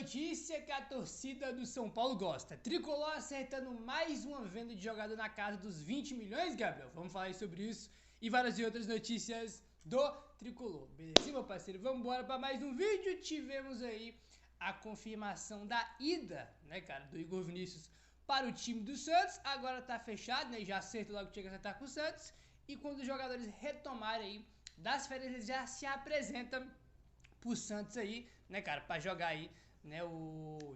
notícia que a torcida do São Paulo gosta. Tricolor acertando mais uma venda de jogador na casa dos 20 milhões, Gabriel. Vamos falar sobre isso e várias outras notícias do Tricolor. Beleza, meu parceiro? Vamos embora para mais um vídeo. Tivemos aí a confirmação da ida, né, cara, do Igor Vinícius para o time do Santos. Agora tá fechado, né? Já acertou logo que tinha que acertar com o Santos. E quando os jogadores retomarem aí das férias, eles já se apresentam pro Santos aí, né, cara, pra jogar aí, né,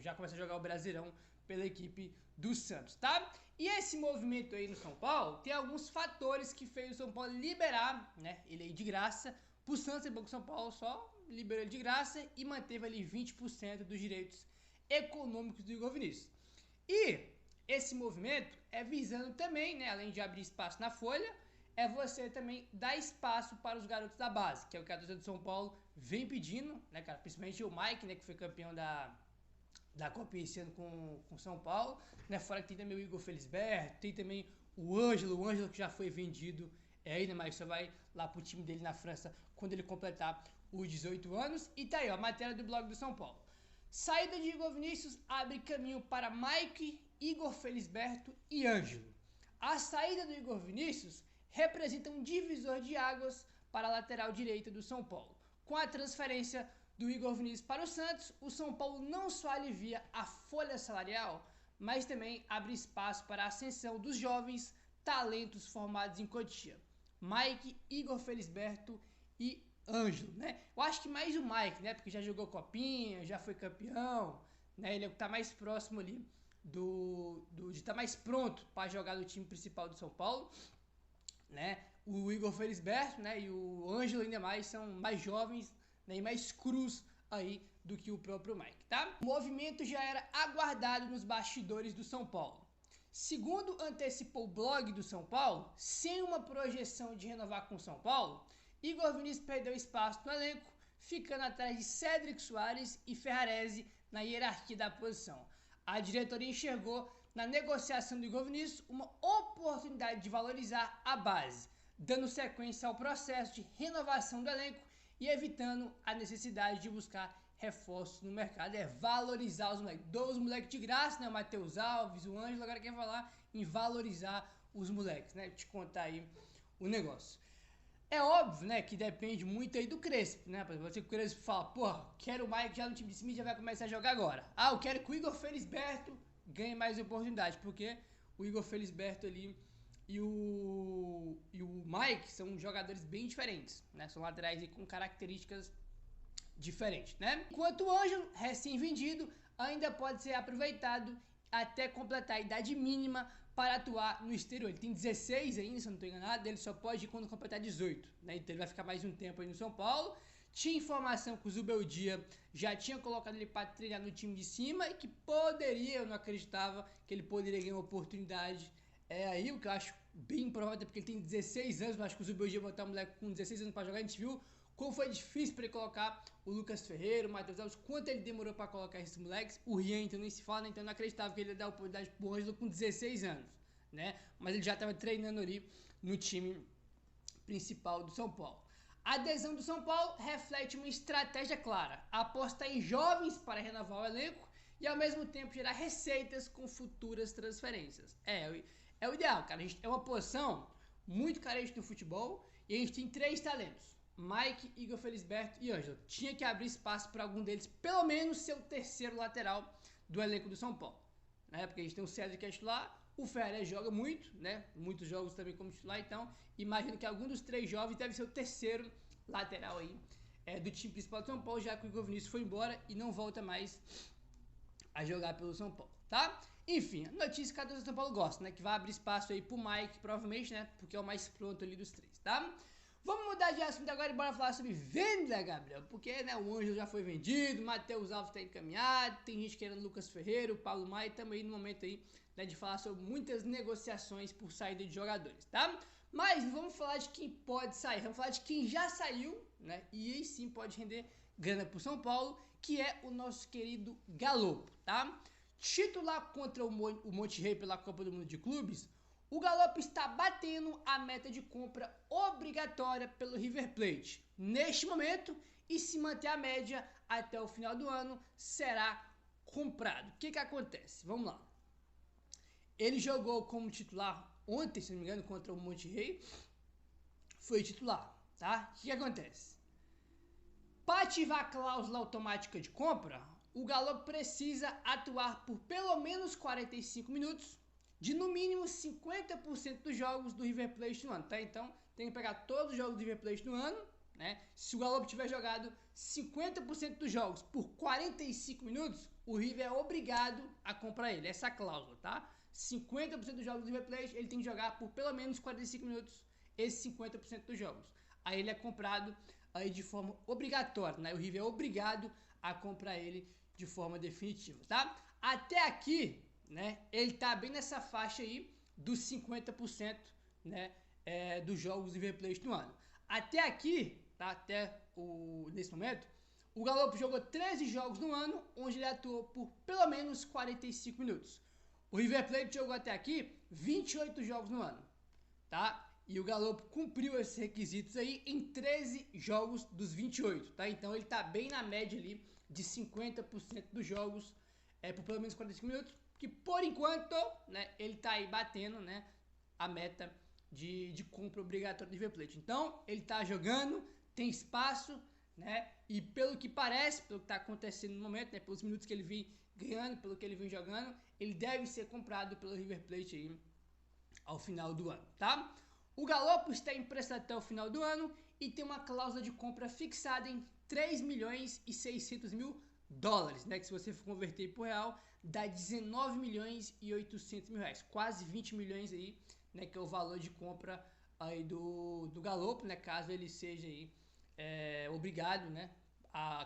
já começa a jogar o Brasileirão pela equipe do Santos, tá? E esse movimento aí no São Paulo tem alguns fatores que fez o São Paulo liberar, né, ele aí de graça pro Santos. É bom que o São Paulo só liberou ele de graça e manteve ali 20% dos direitos econômicos do Igor Vinícius. E esse movimento é visando também, né, além de abrir espaço na folha, é você também dar espaço para os garotos da base, que é o que a torcida do São Paulo vem pedindo, né, cara? Principalmente o Mike, né, que foi campeão da Copa esse ano com São Paulo, né? Fora que tem também o Igor Felisberto, tem também o Ângelo que já foi vendido, né, mas só vai lá pro time dele na França quando ele completar os 18 anos. E tá aí, ó, a matéria do blog do São Paulo. Saída de Igor Vinícius abre caminho para Mike, Igor Felisberto e Ângelo. A saída do Igor Vinícius representa um divisor de águas para a lateral direita do São Paulo. Com a transferência do Igor Vinícius para o Santos, o São Paulo não só alivia a folha salarial, mas também abre espaço para a ascensão dos jovens talentos formados em Cotia. Mike, Igor Felisberto e Ângelo, né? Eu acho que mais o Mike, né? Porque já jogou copinha, já foi campeão, né? Ele é o que está mais próximo ali de estar mais pronto para jogar no time principal do São Paulo, né? O Igor Felisberto, né, e o Ângelo ainda mais são mais jovens, né, e mais crus aí do que o próprio Mike, tá? O movimento já era aguardado nos bastidores do São Paulo. Segundo antecipou o blog do São Paulo, sem uma projeção de renovar com o São Paulo, Igor Vinícius perdeu espaço no elenco, ficando atrás de Cédric Soares e Ferrarese na hierarquia da posição. A diretoria enxergou na negociação do Igor Vinícius uma oportunidade de valorizar a base, dando sequência ao processo de renovação do elenco e evitando a necessidade de buscar reforços no mercado. É valorizar os moleques. Dou os moleques de graça, né? O Matheus Alves, o Ângelo, agora quer falar em valorizar os moleques, né? Te contar aí o negócio. É óbvio, né, que depende muito aí do Crespo, né? Você que o Crespo fala, porra, quero o Mike já no time de cima e já vai começar a jogar agora. Ah, eu quero que o Igor Felisberto ganhe mais oportunidade, porque o Igor Felisberto ali e o Mike são jogadores bem diferentes, né? São laterais com características diferentes, né? Enquanto o Ângelo, recém-vendido, ainda pode ser aproveitado até completar a idade mínima para atuar no exterior. Ele tem 16 ainda, se eu não estou enganado, ele só pode ir quando completar 18, né? Então ele vai ficar mais um tempo aí no São Paulo. Tinha informação que o Zubeldia já tinha colocado ele para treinar no time de cima e que poderia, eu não acreditava que ele poderia ganhar uma oportunidade aí, o que eu acho bem provável, porque ele tem 16 anos, mas acho que o Zubeldia botar um moleque com 16 anos para jogar. A gente viu como foi difícil para ele colocar o Lucas Ferreira, o Matheus Alves, quanto ele demorou para colocar esses moleques. O Rian, então, nem se fala, né? Então eu não acreditava que ele ia dar a oportunidade pro Ângelo com 16 anos, né? Mas ele já estava treinando ali no time principal do São Paulo. A adesão do São Paulo reflete uma estratégia clara: apostar em jovens para renovar o elenco e ao mesmo tempo gerar receitas com futuras transferências. É o ideal, cara. A gente é uma posição muito carente no futebol e a gente tem 3 talentos: Mike, Igor Felisberto e Ângelo. Tinha que abrir espaço para algum deles, pelo menos ser o terceiro lateral do elenco do São Paulo, né? Porque a gente tem o Cédric que é titular, o Ferrarese joga muito, né? Muitos jogos também como titular, então imagino que algum dos 3 jovens deve ser o terceiro lateral aí do time principal do São Paulo, já que o Igor Vinícius foi embora e não volta mais a jogar pelo São Paulo, tá? Enfim, a notícia que a torcida do São Paulo gosta, né? Que vai abrir espaço aí pro Mike, provavelmente, né? Porque é o mais pronto ali dos 3, tá? Vamos mudar de assunto agora e bora falar sobre venda, Gabriel. Porque, né, o Ângelo já foi vendido, o Matheus Alves está encaminhado, tem gente querendo Lucas Ferreira, o Paulo Maia, estamos aí no momento aí, né, de falar sobre muitas negociações por saída de jogadores, tá? Mas não vamos falar de quem pode sair, vamos falar de quem já saiu, né, e aí sim pode render grana pro São Paulo, que é o nosso querido Galopo, tá? Titular contra o Monterrey pela Copa do Mundo de Clubes, o Galopo está batendo a meta de compra obrigatória pelo River Plate neste momento, e se manter a média até o final do ano, será comprado. O que acontece? Vamos lá. Ele jogou como titular ontem, se não me engano, contra o Monterrey. Foi titular, tá? O que acontece? Para ativar a cláusula automática de compra, o Galo precisa atuar por pelo menos 45 minutos de no mínimo 50% dos jogos do River Plate no ano, tá? Então, tem que pegar todos os jogos do River Plate no ano, né? Se o Galo tiver jogado 50% dos jogos por 45 minutos, o River é obrigado a comprar ele, essa cláusula, tá? 50% dos jogos do River Plate, ele tem que jogar por pelo menos 45 minutos esses 50% dos jogos. Aí ele é comprado aí de forma obrigatória, né? O River é obrigado a comprar ele de forma definitiva, tá? Até aqui, né, ele tá bem nessa faixa aí dos 50%, né, dos jogos do River Plate no ano. Até aqui, tá? Nesse momento, o Galo jogou 13 jogos no ano, onde ele atuou por pelo menos 45 minutos. O River Plate jogou até aqui 28 jogos no ano, tá? E o Galo cumpriu esses requisitos aí em 13 jogos dos 28, tá? Então ele tá bem na média ali de 50% dos jogos por pelo menos 45 minutos, que por enquanto, né, ele tá aí batendo, né, a meta de compra obrigatória do River Plate. Então, ele tá jogando, tem espaço, né, e pelo que parece, pelo que tá acontecendo no momento, né, pelos minutos que ele vem ganhando, pelo que ele vem jogando, ele deve ser comprado pelo River Plate aí ao final do ano, tá? O Galo está emprestado até o final do ano e tem uma cláusula de compra fixada em 3 milhões e 600 mil dólares, né? Que se você for converter por real, dá 19 milhões e 800 mil reais, quase 20 milhões aí, né? Que é o valor de compra aí do Galo, né? Caso ele seja aí obrigado, né?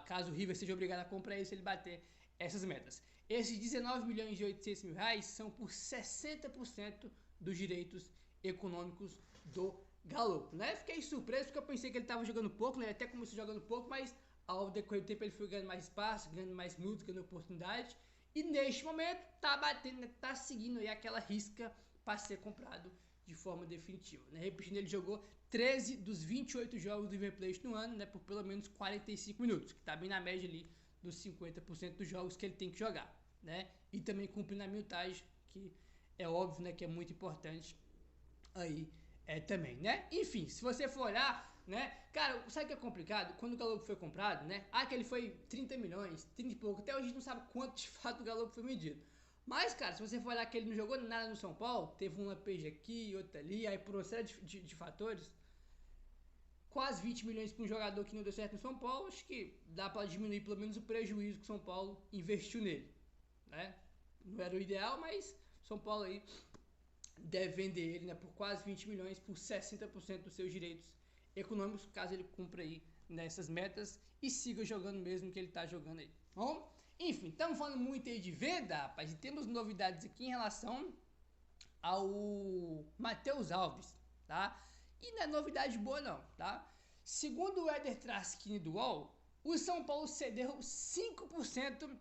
Caso o River seja obrigado a comprar isso, ele bater essas metas. Esses 19 milhões e 800 mil reais são por 60% dos direitos econômicos do Galo, né? Fiquei surpreso porque eu pensei que ele estava jogando pouco, né? Ele até começou jogando pouco, mas ao decorrer do tempo ele foi ganhando mais espaço, ganhando mais minutos, ganhando oportunidade. E neste momento tá batendo, né? Tá seguindo aí aquela risca para ser comprado de forma definitiva, né? Repetindo, ele jogou 13 dos 28 jogos do River Plate no ano, né? Por pelo menos 45 minutos, que tá bem na média ali dos 50% dos jogos que ele tem que jogar, né? E também cumprindo a minutagem, que é óbvio, né? Que é muito importante aí também, né? Enfim, se você for olhar, né? Cara, sabe o que é complicado? Quando o Galo foi comprado, né? Que ele foi 30 milhões, 30 e pouco. Até hoje a gente não sabe quanto de fato o Galo foi medido. Mas, cara, se você for olhar que ele não jogou nada no São Paulo, teve uma PG aqui, outra ali, aí por uma série de fatores, quase 20 milhões para um jogador que não deu certo no São Paulo, acho que dá para diminuir pelo menos o prejuízo que o São Paulo investiu nele, né? Não era o ideal, mas São Paulo aí deve vender ele, né, por quase 20 milhões, por 60% dos seus direitos econômicos, caso ele cumpra aí nessas metas e siga jogando mesmo que ele está jogando aí. Bom, enfim, estamos falando muito aí de venda, rapaz, e temos novidades aqui em relação ao Matheus Alves, tá? E não é novidade boa não, tá? Segundo o Éder Traskini do UOL, o São Paulo cedeu 5%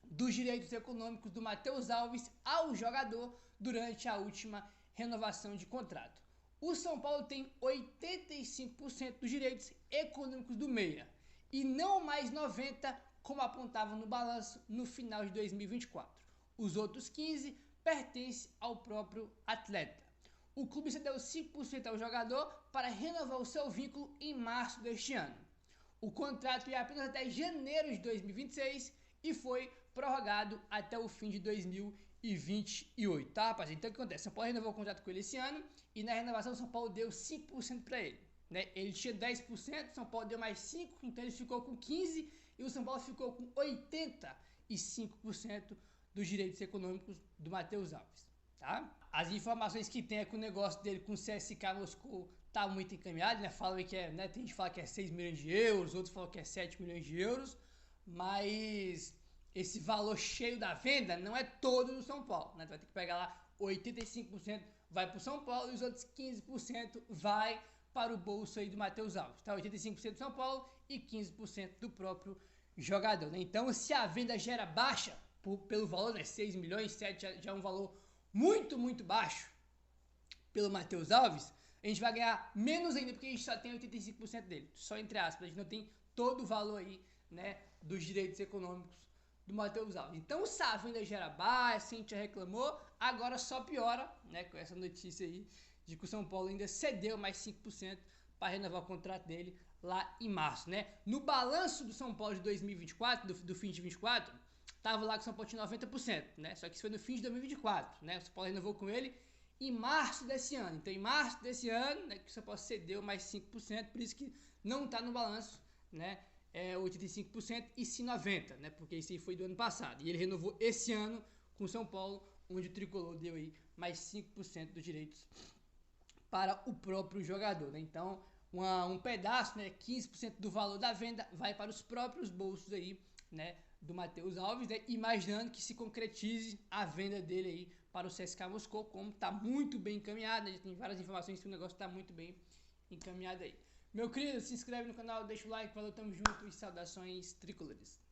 dos direitos econômicos do Matheus Alves ao jogador durante a última renovação de contrato. O São Paulo tem 85% dos direitos econômicos do meia e não mais 90%, como apontava no balanço no final de 2024. Os outros 15% pertencem ao próprio atleta. O clube cedeu 5% ao jogador para renovar o seu vínculo em março deste ano. O contrato ia apenas até janeiro de 2026 e foi prorrogado até o fim de 2028, tá, rapaziada? Então o que acontece? São Paulo renovou o contrato com ele esse ano e na renovação São Paulo deu 5% para ele, né? Ele tinha 10%, São Paulo deu mais 5%, então ele ficou com 15% e o São Paulo ficou com 85% dos direitos econômicos do Matheus Alves, tá? As informações que tem é que o negócio dele com o CSKA Moscou tá muito encaminhado, né? Falam que né? Tem gente que fala que é 6 milhões de euros, outros falam que é 7 milhões de euros, mas esse valor cheio da venda não é todo do São Paulo, né? Tu vai ter que pegar lá 85% vai para o São Paulo e os outros 15% vai para o bolso aí do Matheus Alves, tá? 85% do São Paulo e 15% do próprio jogador, né? Então, se a venda já era baixa pelo valor, né? 6 milhões, 7 já é um valor muito, muito baixo pelo Matheus Alves, a gente vai ganhar menos ainda porque a gente só tem 85% dele, só entre aspas, a gente não tem todo o valor aí, né, dos direitos econômicos do Matheus Alves. Então, se a venda já era baixa, a gente já reclamou, agora só piora, né, com essa notícia aí de que o São Paulo ainda cedeu mais 5% para renovar o contrato dele lá em março, né? No balanço do São Paulo de 2024, do fim de 24, tava lá que o São Paulo tinha 90%, né? Só que isso foi no fim de 2024, né? O São Paulo renovou com ele em março desse ano. Então, em março desse ano, né, que o São Paulo cedeu mais 5%, por isso que não está no balanço, né? 85% e sim 90%, né? Porque isso aí foi do ano passado. E ele renovou esse ano com o São Paulo, onde o Tricolor deu aí mais 5% dos direitos para o próprio jogador, né? Então, um pedaço, né, 15% do valor da venda vai para os próprios bolsos aí, né, do Matheus Alves, né, imaginando que se concretize a venda dele aí para o CSKA Moscou, como está muito bem encaminhado, né, tem várias informações que o negócio está muito bem encaminhado aí. Meu querido, se inscreve no canal, deixa o like, valeu, tamo junto e saudações tricolores.